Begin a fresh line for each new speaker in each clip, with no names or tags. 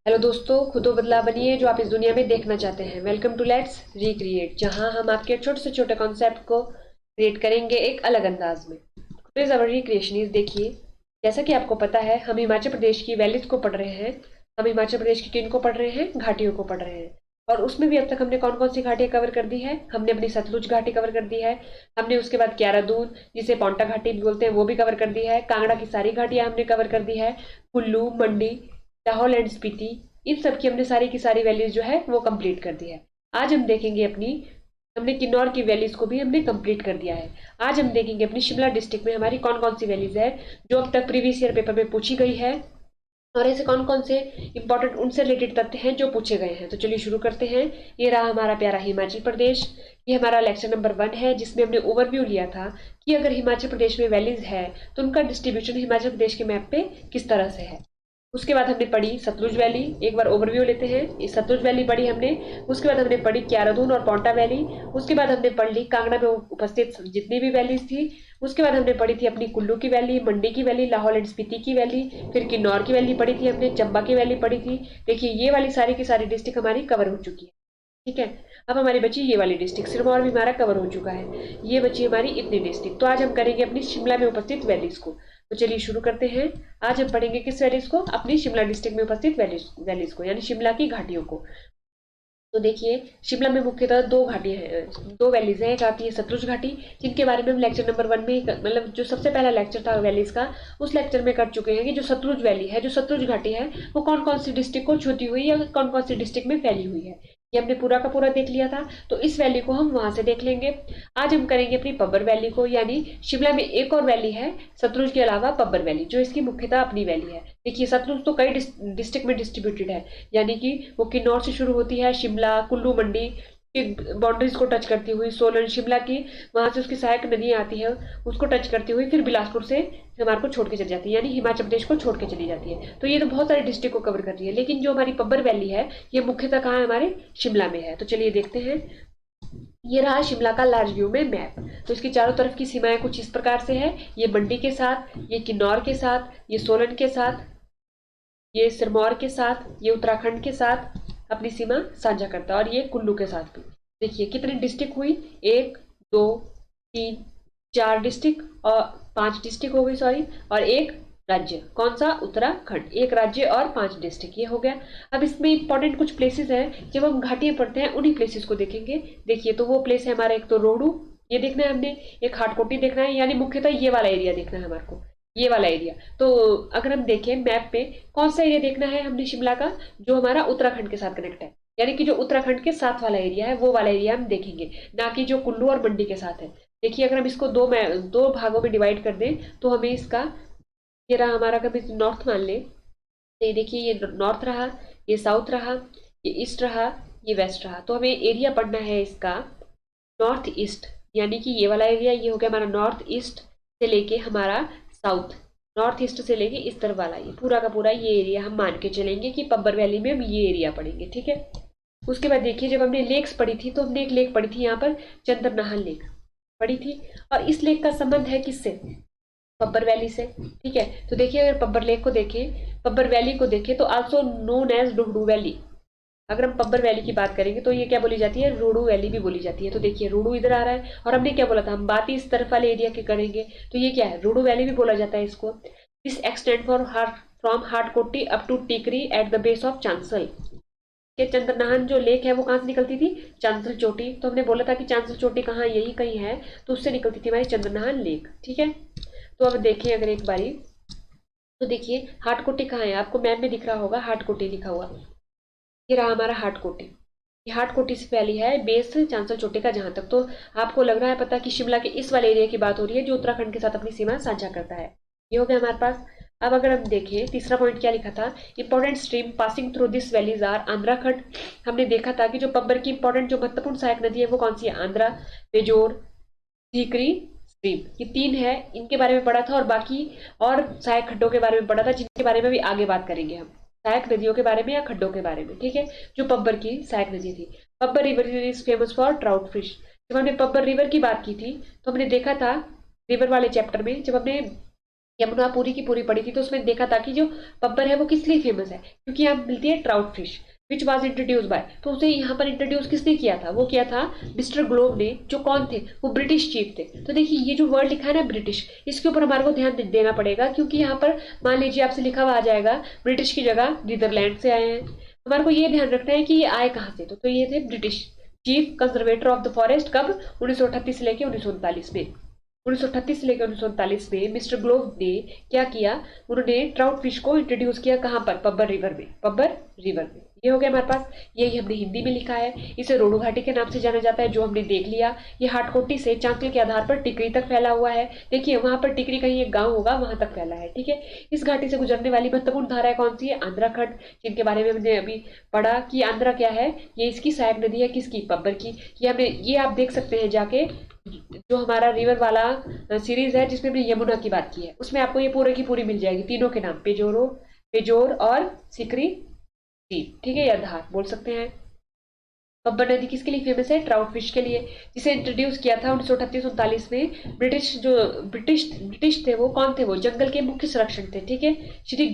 Hello दोस्तों, खुदो बदलाव बनिए जो आप इस दुनिया में देखना चाहते हैं। वेलकम टू लेट्स रिक्रिएट, जहां हम आपके छोटे से छोटे कॉन्सेप्ट को क्रिएट करेंगे एक अलग अंदाज में। टुडेज अवर रिक्रिएशन इज, देखिए, जैसा कि आपको पता है हम हिमाचल प्रदेश की वैलीज को पढ़ रहे हैं। हम हिमाचल प्रदेश की किन को पढ़ रहे हैं? घाटियों को पढ़ रहे हैं। और उसमें भी अब तक हमने कौन कौन सी घाटियां कवर कर दी है? हमने अपनी सतलुज घाटी कवर कर दी है। हमने उसके बाद क्यारादून, जिसे पौंटा घाटी भी बोलते हैं, वो भी कवर कर दी है। कांगड़ा की सारी घाटियां हमने कवर कर दी है। कुल्लू, मंडी, लाहौल एंड स्पीति, इन सब की हमने सारी की सारी वैल्यूज जो है वो कंप्लीट कर दी है। आज हम देखेंगे अपनी, हमने किन्नौर की वैलीज को भी हमने कंप्लीट कर दिया है। आज हम देखेंगे अपनी शिमला डिस्ट्रिक्ट में हमारी कौन कौन सी वैलीज है जो अब तक प्रीवियस ईयर पेपर में पूछी गई है, और ऐसे कौन कौन से इंपॉर्टेंट उनसे रिलेटेड तथ्य हैं जो पूछे गए हैं। तो चलिए शुरू करते हैं। ये रहा हमारा प्यारा हिमाचल प्रदेश। ये हमारा लेक्चर नंबर 1 है, जिसमें हमने ओवरव्यू लिया था कि अगर हिमाचल प्रदेश में वैलीज है तो उनका डिस्ट्रीब्यूशन हिमाचल प्रदेश के मैप पे किस तरह से है। उसके बाद हमने पढ़ी सतलुज वैली। एक बार ओवरव्यू लेते हैं। ये सतलुज वैली पढ़ी हमने। उसके बाद हमने पढ़ी क्यारादून और पौंटा वैली। उसके बाद हमने पढ़ ली कांगड़ा में उपस्थित जितनी भी वैलीज थी। उसके बाद हमने पढ़ी थी अपनी कुल्लू की वैली, मंडी की वैली, लाहौल एंड स्पीति की वैली, फिर किन्नौर की वैली पढ़ी थी हमने, चंबा की वैली पढ़ी थी। देखिए, ये वाली सारी की सारी डिस्ट्रिक्ट हमारी कवर हो चुकी है। ठीक है। अब हमारी बची ये वाली डिस्ट्रिक्ट, सिरमौर भी हमारा कवर हो चुका है। ये बची हमारी इतनी डिस्ट्रिक्ट। तो आज हम करेंगे अपनी शिमला में उपस्थित वैलीज को। तो चलिए शुरू करते हैं। आज हम पढ़ेंगे किस वैलीज को? अपनी शिमला डिस्ट्रिक्ट में उपस्थित वैलीज को, यानी शिमला की घाटियों को। तो देखिए, शिमला में मुख्यतः दो घाटियां हैं, दो वैलीज हैं। एक आती है सतलुज घाटी, जिनके बारे में हम लेक्चर नंबर 1 में मतलब जो सबसे पहला लेक्चर था वैलीज का, उस लेक्चर में कर चुके हैं कि जो सतलुज वैली है, जो सतलुज घाटी है, वो कौन कौन सी डिस्ट्रिक्ट को छूती हुई या कौन कौन सी डिस्ट्रिक्ट में फैली हुई है। ये हमने पूरा का पूरा देख लिया था। तो इस वैली को हम वहां से देख लेंगे। आज हम करेंगे अपनी पब्बर वैली को, यानी शिमला में एक और वैली है सतलुज के अलावा, पब्बर वैली, जो इसकी मुख्यतः अपनी वैली है। देखिए, सतलुज तो कई डिस्ट्रिक्ट में डिस्ट्रीब्यूटेड है, यानी कि वो किन्नौर से शुरू होती है, शिमला, कुल्लू, मंडी की बाउंड्रीज को टच करती हुई, सोलन, शिमला की, वहां से उसकी सहायक नदियां आती है, उसको टच करती हुई फिर बिलासपुर से हमारे को छोड़ के चली जाती है, यानी हिमाचल प्रदेश को छोड़ के चली जाती है। तो ये तो बहुत सारे डिस्ट्रिक्ट को कवर कर रही है, लेकिन जो हमारी पब्बर वैली है ये मुख्यतः कहाँ है? हमारे शिमला में है। तो चलिए देखते हैं। ये रहा शिमला का लार्ज व्यू में मैप। तो इसकी चारों तरफ की सीमाएं कुछ इस प्रकार से है। ये मंडी के साथ, ये किन्नौर के साथ, ये सोलन के साथ, ये सिरमौर के साथ, ये उत्तराखंड के साथ अपनी सीमा साझा करता है, और ये कुल्लू के साथ भी। देखिए कितनी डिस्ट्रिक्ट हुई, 1 2 3 4 डिस्ट्रिक्ट, और 5 डिस्ट्रिक्ट हो गई, सॉरी, और एक राज्य। कौन सा? उत्तराखंड। एक राज्य और 5 डिस्ट्रिक्ट, ये हो गया। अब इसमें इंपॉर्टेंट कुछ प्लेसेस हैं, जब हम घाटियां पढ़ते हैं उन्हीं प्लेसेस को देखेंगे। देखिए, तो वो प्लेस है हमारा, एक तो रोहडू, ये देखना है हमने, एक हाटकोटी देखना है, यानी मुख्यतः ये वाला एरिया देखना है हमारे को, ये वाला एरिया। तो अगर हम देखें मैप पे, कौन सा एरिया देखना है हमने शिमला का? जो हमारा उत्तराखंड के साथ कनेक्ट है, यानी कि जो उत्तराखंड के साथ वाला एरिया है, वो वाला एरिया हम देखेंगे, ना कि जो कुल्लू और मंडी के साथ है। देखिए, अगर हम इसको दो भागों में डिवाइड कर दें तो हमें इसका, ये रहा हमारा, कभी नॉर्थ मान ले, तो ये देखिए, ये नॉर्थ रहा, ये साउथ रहा, ये ईस्ट रहा, ये वेस्ट रहा। तो हमें एरिया पढ़ना है इसका नॉर्थ ईस्ट, यानी कि ये वाला एरिया, ये हो गया हमारा नॉर्थ ईस्ट से लेके हमारा साउथ, नॉर्थ ईस्ट से लेके इस तरफ वाला, ये पूरा का पूरा ये एरिया हम मान के चलेंगे कि पब्बर वैली में हम ये एरिया पढ़ेंगे। ठीक है। उसके बाद देखिए, जब हमने लेक्स पढ़ी थी तो हमने एक लेक पढ़ी थी यहाँ पर, चंद्रनाहन लेक पढ़ी थी, और इस लेक का संबंध है किससे? पब्बर वैली से। ठीक है। तो देखिए, अगर पब्बर लेक को देखें, पब्बर वैली को देखें, तो also known as Rohru valley. अगर हम पब्बर वैली की बात करेंगे तो ये क्या बोली जाती है? रोडू वैली भी बोली जाती है। तो देखिए, रोडू इधर आ रहा है, और हमने क्या बोला था, हम बात ही इस तरफ वाले एरिया की करेंगे, तो ये क्या है? रोडू वैली भी बोला जाता है इसको। This extend for from Hatkoti up to Tikri at the base of Chansal. के चंद्रनाहन जो लेक है वो कहाँ से निकलती थी? चांसल चोटी। तो हमने बोला था कि चांसल चोटी कहाँ, यही कहीं है, तो उससे निकलती थी हमारी चंद्रनाहन लेक। ठीक है। तो अब देखिए अगर एक बारी, तो देखिए हाटकोटी कहाँ है, आपको मैप में दिख रहा होगा हाटकोटी लिखा हुआ, ये रहा हमारा हाटकोटी। ये हाटकोटी से फैली है बेस चांसल चोटी का। जहां तक तो आपको लग रहा है पता कि शिमला के इस वाले एरिया की बात हो रही है जो उत्तराखंड के साथ अपनी सीमा साझा करता है। ये हो गया हमारे पास। अब अगर हम देखें तीसरा पॉइंट क्या लिखा था, important stream passing through this valleys are Andhrakhand. हमने देखा था कि जो पब्बर की इंपॉर्टेंट जो महत्वपूर्ण सहायक नदी है वो कौन सी है? आंध्रा, बेजोर, सीकरी स्ट्रीम, ये 3 है, इनके बारे में पढ़ा था। और बाकी और सहायक खड्डों के बारे में पढ़ा था, जिनके बारे में भी आगे बात करेंगे हम, सहायक नदियों के बारे में या खड्डों के बारे में। ठीक है। जो पब्बर की सहायक नदी थी, Pabbar river is famous for trout fish. जब हमने पब्बर रिवर की बात की थी तो हमने देखा था रिवर वाले चैप्टर में, जब हमने यमुना पूरी की पूरी पड़ी थी, तो उसमें देखा था कि जो पब्बर है वो किस लिए फेमस है, क्योंकि यहाँ मिलती है trout fish which was introduce by. तो उसे यहाँ पर इंट्रोड्यूस किसने किया था, वो किया था मिस्टर ग्लोव ने, जो कौन थे, वो ब्रिटिश चीफ थे। तो देखिए ये जो वर्ड लिखा है ना ब्रिटिश, इसके ऊपर हमारे को ध्यान देना पड़ेगा, क्योंकि यहाँ पर मान लीजिए आपसे लिखा हुआ आ जाएगा ब्रिटिश की जगह नीदरलैंड से आए हैं, हमारे को ये ध्यान रखना है कि ये आए कहाँ से। तो ये थे British chief conservator of the forest, कब, 1938 से लेकर 1939 में। 1938 से लेकर 1939 में मिस्टर ग्लोव ने क्या किया, उन्होंने ट्राउट फिश को इंट्रोड्यूस किया कहाँ पर, पब्बर रिवर में, पब्बर रिवर में। ये हो गया हमारे पास, यही हमने हिंदी में लिखा है। इसे रोडू घाटी के नाम से जाना जाता है, जो हमने देख लिया। ये हाटकोटी से चांचल के आधार पर टिकरी तक फैला हुआ है। देखिए वहां पर टिकरी कहीं एक गांव होगा, वहां तक फैला है, ठीक है। इस घाटी से गुजरने वाली महत्वपूर्ण धाराएं कौन सी है, आंध्राखंड, जिनके बारे में हमने अभी पढ़ा कि आंध्रा क्या है, ये इसकी सहायक नदी है, किसकी, पब्बर की। ये आप देख सकते हैं जाके, जो हमारा रिवर वाला सीरीज है जिसमें हमने यमुना की बात की है, उसमें आपको ये पूरे की पूरी मिल जाएगी, तीनों के नाम, पेजोर और सिकरी, ठीक है, या धार बोल सकते हैं। पब्बर नदी किसके लिए फेमस है, ट्राउट फिश के लिए, जिसे इंट्रोड्यूस किया था 1938-39 में ब्रिटिश थे, वो कौन थे, वो जंगल के मुख्य संरक्षक थे, ठीक है, श्री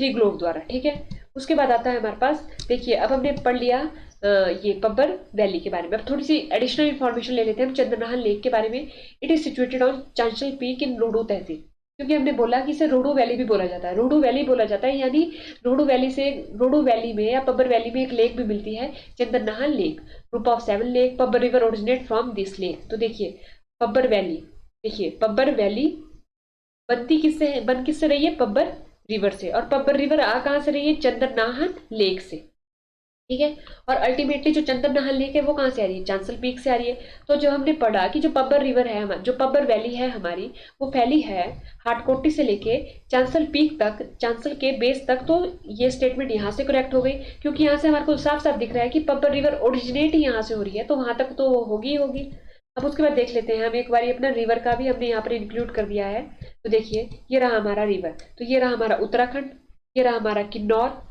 ग्लोव द्वारा, ठीक है। उसके बाद आता है हमारे पास, देखिए अब हमने पढ़ लिया ये पब्बर वैली के बारे में। अब थोड़ी सी एडिशनल इन्फॉर्मेशन ले लेते हैं हम चंद्रनाहन लेक के बारे में। It is situated on Chanchal peak in Rohru tehsil, क्योंकि हमने बोला कि इसे रोडू वैली भी बोला जाता है, रोडू वैली बोला जाता है, यानी रोडू वैली में या पब्बर वैली में एक लेक भी मिलती है, Chandranahan lake, group of 7 lake, Pabbar river originate from this lake. तो देखिए पब्बर वैली, देखिए पब्बर वैली बन किससे रही है, पब्बर रिवर से, और पब्बर रिवर आ कहां से रही है, चंद्रनाहन लेक से, ठीक है। और अल्टीमेटली जो चंद्रनाहन लेक है वो कहाँ से आ रही है, चांसल पीक से आ रही है। तो जो हमने पढ़ा कि जो पब्बर रिवर है हमारी, जो पब्बर वैली है हमारी, वो फैली है हाटकोटी से लेके चांसल पीक तक, चांसल के बेस तक। तो ये स्टेटमेंट यहाँ से करेक्ट हो गई, क्योंकि यहाँ से हमारे को साफ साफ दिख रहा है कि पब्बर रिवर ओरिजिनेट ही यहाँ से हो रही है, तो वहां तक तो वो होगी ही होगी। अब उसके बाद देख लेते हैं हम एक बार अपना रिवर का भी हमने यहाँ पर इंक्लूड कर दिया है। तो देखिए ये रहा हमारा रिवर, तो ये रहा हमारा उत्तराखंड, ये रहा हमारा किन्नौर,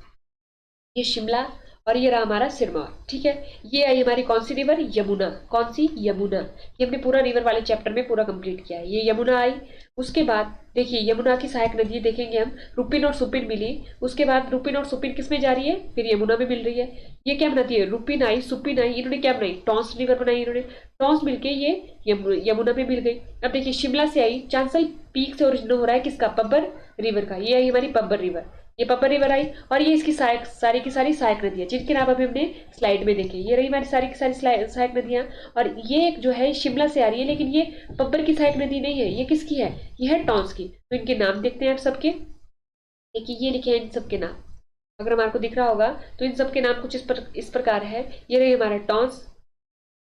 ये शिमला, और ये रहा हमारा सिरमौर, ठीक है। ये आई हमारी कौन सी रिवर, यमुना, कौन सी, यमुना। ये हमने पूरा रिवर वाले चैप्टर में पूरा कंप्लीट किया है, ये यमुना आई। उसके बाद देखिए यमुना की सहायक नदी देखेंगे हम, रुपिन और सुपिन मिली। उसके बाद रुपिन और सुपिन किस में जा रही है, फिर यमुना में मिल रही है। ये क्या बनाती है, रुपिन आई, सुपिन आई, इन्होंने क्या बनाई, टॉन्स रिवर बनाई इन्होंने, टॉन्स मिलके ये यमुना में मिल गई। अब देखिए शिमला से आई, चांसल पीक से ओरिजिन हो रहा है किसका, पब्बर रिवर का, ये आई हमारी पब्बर रिवर, ये पब्बर रिवर आई। और ये इसकी सारी की सारी सहायक नदियां, जिनके नाम अभी हमने स्लाइड में देखे, ये रही हमारी सारी की सारी सहायक नदियां। और ये जो है शिमला से आ रही है, लेकिन ये पब्बर की सहायक नदी नहीं है, ये किसकी है, ये है टॉन्स की। तो इनके नाम देखते हैं आप सबके, देखिए ये लिखे हैं इन सबके नाम, अगर हमारे को दिख रहा होगा तो इन सबके नाम कुछ इस प्रकार है। ये रही हमारा टॉन्स,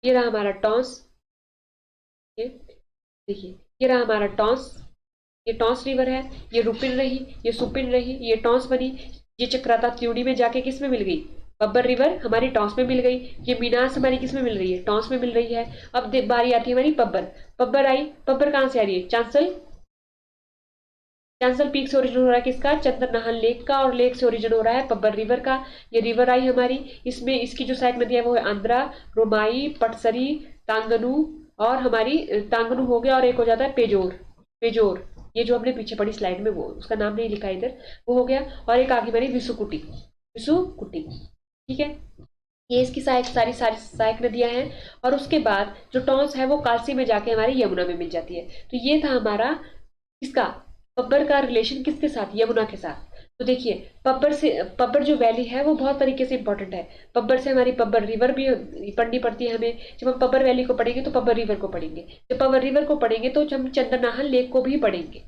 ये रहा हमारा टॉन्स, देखिए ये रहा हमारा टॉन्स, ये टॉन्स रिवर है, ये रुपिन रही, ये सुपिन रही, ये टॉन्स बनी। ये चक्राता त्यूडी में जाके किस में मिल गई, पब्बर रिवर हमारी टॉन्स में मिल गई। ये मीनास हमारी किस में मिल रही है, टॉन्स में मिल रही है। अब बारी आती है हमारी पब्बर, पब्बर आई, पब्बर कहां से आ रही है, चांसल पीक से ओरिजिन हो रहा है किसका, चंद्रनाहन लेक का, और लेक से ओरिजिन हो रहा है पब्बर रिवर का। ये रिवर आई हमारी, इसमें इसकी जो सहायक नदी है वो है आंध्रा, रोमाई, पटसरी, तांगनू, और हमारी तांगनू हो गया, और एक हो जाता है पेजोर, ये जो हमने पीछे पढ़ी स्लाइड में, वो उसका नाम नहीं लिखा इधर, वो हो गया। और एक आगे हमारी विसुकुटी, ठीक है। ये इसकी सारी सहायक नदियां हैं। और उसके बाद जो टॉन्स है वो कालसी में जाके हमारी यमुना में मिल जाती है। तो ये था हमारा इसका पब्बर का रिलेशन किसके साथ, यमुना के साथ। तो देखिए पब्बर जो वैली है वो बहुत तरीके से इंपॉर्टेंट है। पब्बर से हमारी पब्बर रिवर भी पढ़नी पड़ती है हमें। जब हम पब्बर वैली को पढ़ेंगे तो पब्बर रिवर को पढ़ेंगे, जब पब्बर रिवर को पढ़ेंगे तो हम चंद्रनाहन लेक को भी पढ़ेंगे।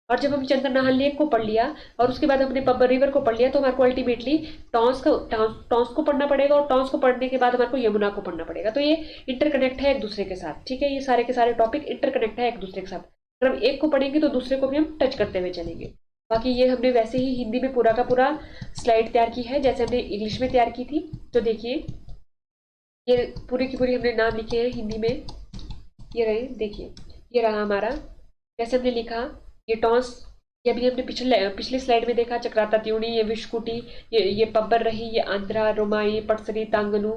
और जब हम चंद्रनाहन लेक को पढ़ लिया और उसके बाद हमने पब्बर रिवर को पढ़ लिया, तो हमारे को अल्टीमेटली टॉन्स को पढ़ना पड़ेगा, और टॉन्स को पढ़ने के बाद हमारे को यमुना को पढ़ना पड़ेगा। तो ये इंटरकनेक्ट है एक दूसरे के साथ, ठीक है। ये सारे के सारे टॉपिक इंटरकनेक्ट है एक दूसरे के साथ। अगर हम एक को पढ़ेंगे तो दूसरे को भी हम टच करते हुए चलेंगे। बाकी ये हमने वैसे ही हिंदी में पूरा का पूरा स्लाइड तैयार की है जैसे हमने इंग्लिश में तैयार की थी। तो देखिए ये पूरी की पूरी हमने नाम लिखे हैं हिंदी में, ये रहे, देखिए ये रहा हमारा, जैसे हमने लिखा ये टॉन्स, ये अभी हमने पिछली स्लाइड में देखा, चक्राता त्यूणी, ये विश्वकुटी, ये पब्बर रही, ये आंध्रा, रोमाई, पटसरी, तांगनू।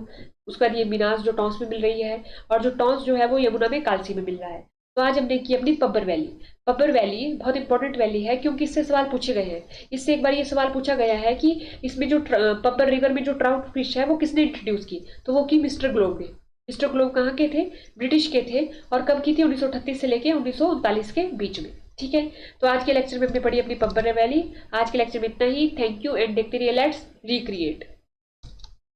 उसके बाद ये मीनास जो टॉन्स में मिल रही है, और जो टॉन्स जो है वो यमुना में कालसी में मिल रहा है। तो आज हमने की अपनी पब्बर वैली। पब्बर वैली बहुत इंपॉर्टेंट वैली है क्योंकि इससे सवाल पूछे गए हैं। इससे एक बार ये सवाल पूछा गया है कि इसमें जो पब्बर रिवर में जो ट्राउट फिश है वो किसने इंट्रोड्यूस की, तो वो की मिस्टर ग्लोब ने। मिस्टर ग्लोब कहाँ के थे? ब्रिटिश के थे। और कब की थी? 1938 से लेके 1939 के बीच में। ठीक है। तो आज के लेक्चर में हमने पढ़ी अपनी पब्बर वैली। आज के लेक्चर में इतना ही। थैंक यू एंड देखते रहिए लेट्स रिक्रिएट।